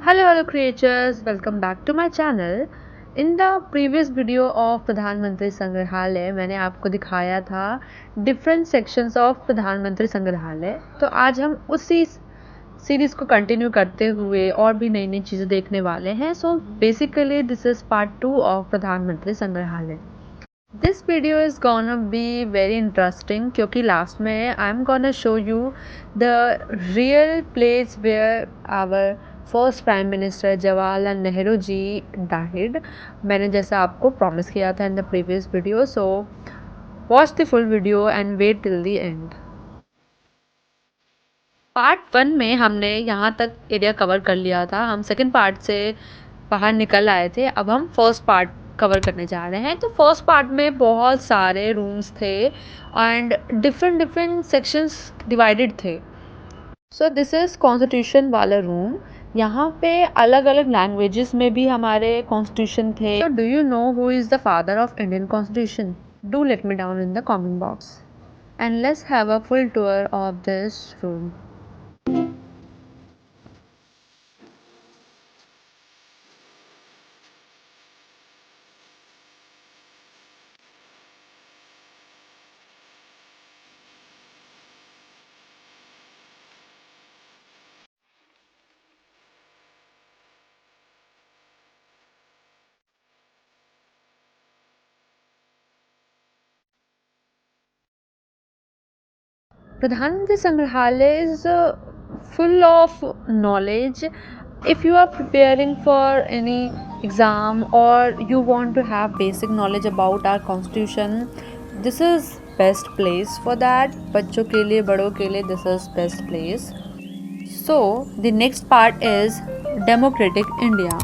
Hello creatures, welcome back to my channel. In the previous video of Pradhanmatri Sangrahalaya मैंने आपको दिखाया था different sections of Pradhanmatri Sangrahalaya. तो आज हम उसी सीरीज को कंटिन्यू करते हुए और भी नई नई चीज़ें देखने वाले हैं. So basically this is part 2 of प्रधानमंत्री संग्रहालय. This video is gonna be very interesting क्योंकि लास्ट में I am gonna show you the real place where our first prime minister Jawaharlal Nehru ji died. मैंने जैसा आपको प्रॉमिस किया था in the previous video. So watch the full video and wait till the end. Part 1 में हमने यहाँ तक एरिया कवर कर लिया था. हम सेकंड पार्ट से बाहर निकल आए थे. अब हम फर्स्ट पार्ट कवर करने जा रहे हैं. तो फर्स्ट पार्ट में बहुत सारे रूम्स थे एंड डिफरेंट सेक्शंस डिवाइडेड थे. सो दिस इज़ कॉन्स्टिट्यूशन वाला रूम. यहाँ पे अलग अलग लैंग्वेजेस में भी हमारे कॉन्स्टिट्यूशन थे. Do you know who is the father of Indian constitution? Do let me down in the comment box and let's have a full tour of this room. Pradhanmatri Sangrahalaya is full of knowledge. If you are preparing for any exam or you want to have basic knowledge about our constitution, this is best place for that. बच्चों के लिए बड़ों के लिए this is best place. So the next part is democratic India.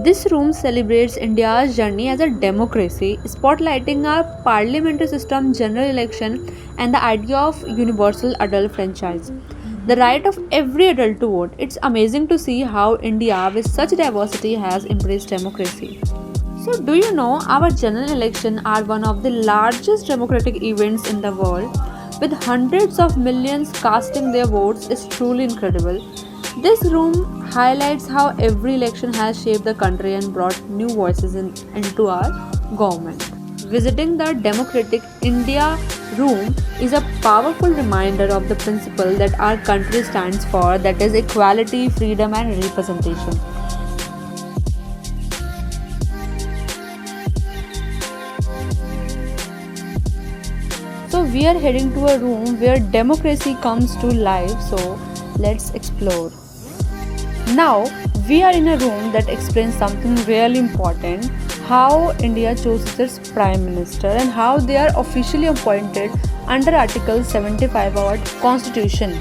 This room celebrates India's journey as a democracy, spotlighting our parliamentary system, general election, and the idea of universal adult franchise. The right of every adult to vote. It's amazing to see how India, with such diversity, has embraced democracy. So, do you know our general election are one of the largest democratic events in the world? With hundreds of millions casting their votes is truly incredible. This room highlights how every election has shaped the country and brought new voices into our government. Visiting the Democratic India room is a powerful reminder of the principle that our country stands for, that is equality, freedom and representation. So we are heading to a room where democracy comes to life, so let's explore. Now we are in a room that explains something really important, how India chooses its Prime Minister and how they are officially appointed under Article 75 of our Constitution.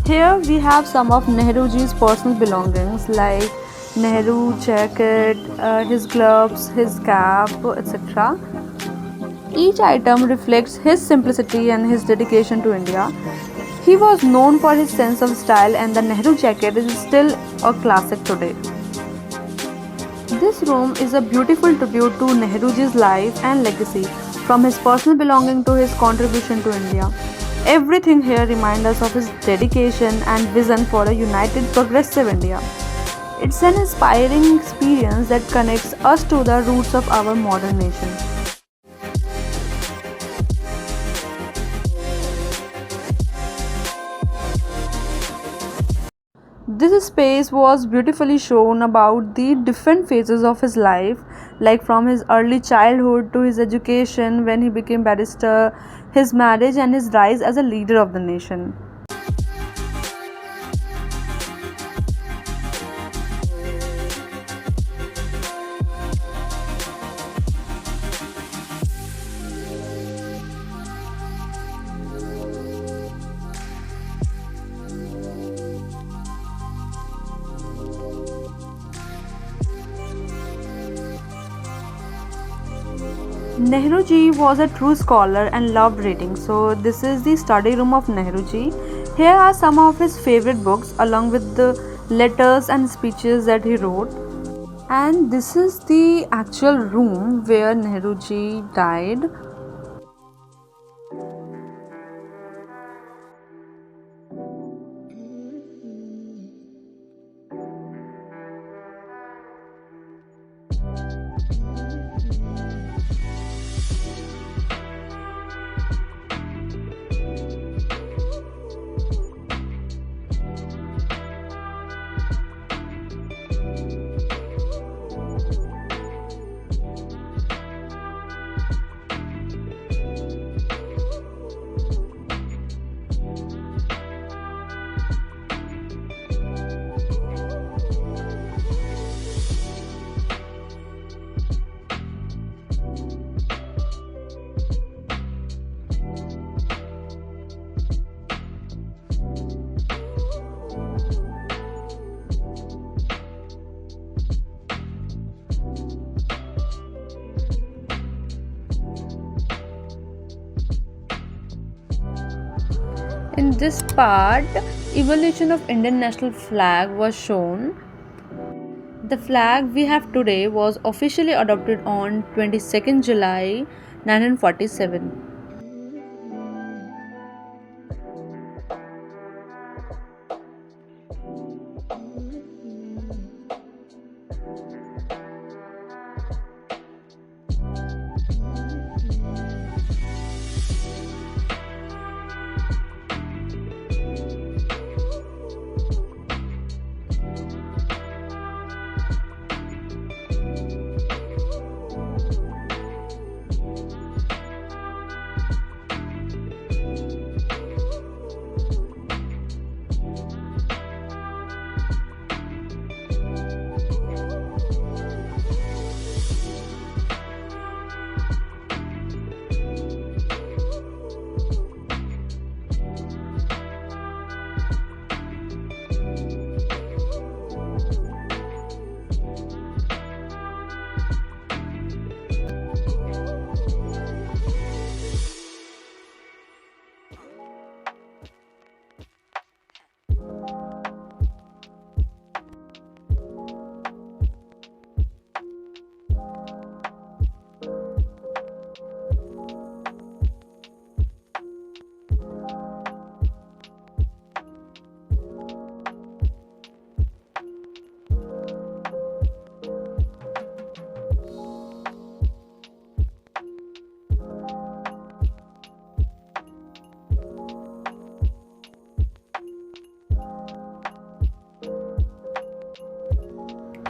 Here we have some of Nehruji's personal belongings like Nehru jacket, his gloves, his cap, etc. Each item reflects his simplicity and his dedication to India. He was known for his sense of style and the Nehru jacket is still a classic today. This room is a beautiful tribute to Nehruji's life and legacy, from his personal belonging to his contribution to India. Everything here reminds us of his dedication and vision for a united, progressive India. It's an inspiring experience that connects us to the roots of our modern nation. This space was beautifully shown about the different phases of his life, like from his early childhood to his education when he became barrister, his marriage and his rise as a leader of the nation. Nehru ji was a true scholar and loved reading. So this is the study room of Nehru ji. Here are some of his favorite books along with the letters and speeches that he wrote. And this is the actual room where Nehru ji died. In this part, evolution of Indian national flag was shown. The flag we have today was officially adopted on 22nd July 1947.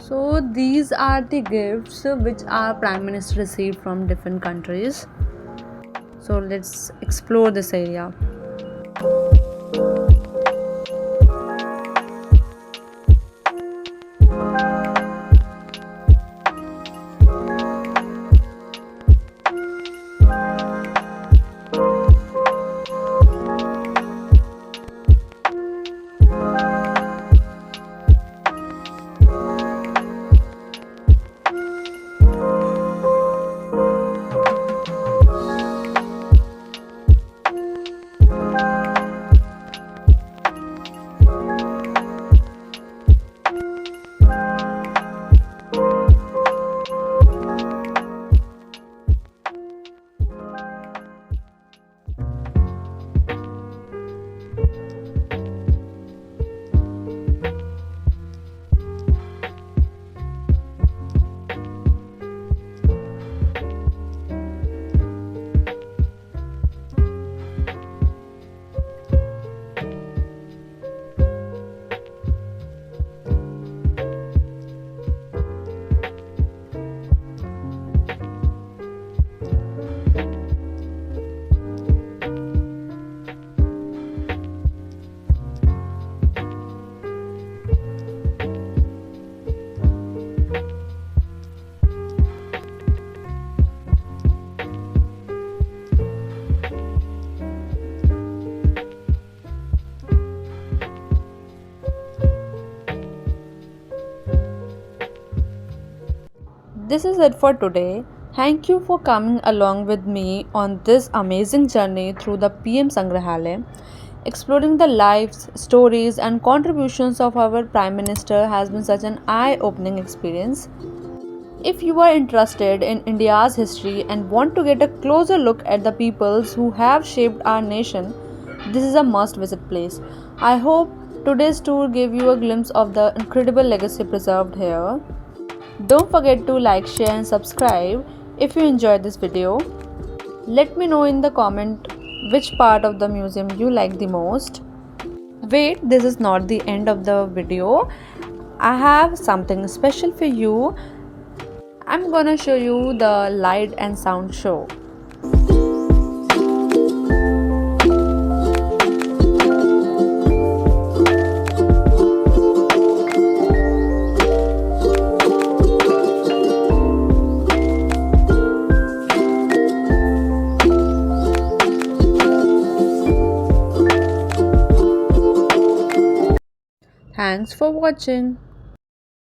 So these are the gifts which our Prime Minister received from different countries. So let's explore this area. This is it for today. Thank you for coming along with me on this amazing journey through the PM Sangrahalaya. Exploring the lives, stories, and contributions of our Prime Minister has been such an eye opening experience. If you are interested in India's history and want to get a closer look at the peoples who have shaped our nation, this is a must visit place. I hope today's tour gave you a glimpse of the incredible legacy preserved here. Don't forget to like, share, and subscribe if you enjoyed this video. Let me know in the comment which part of the museum you like the most. Wait, this is not the end of the video. I have something special for you. I'm gonna show you the light and sound show. Thanks for watching.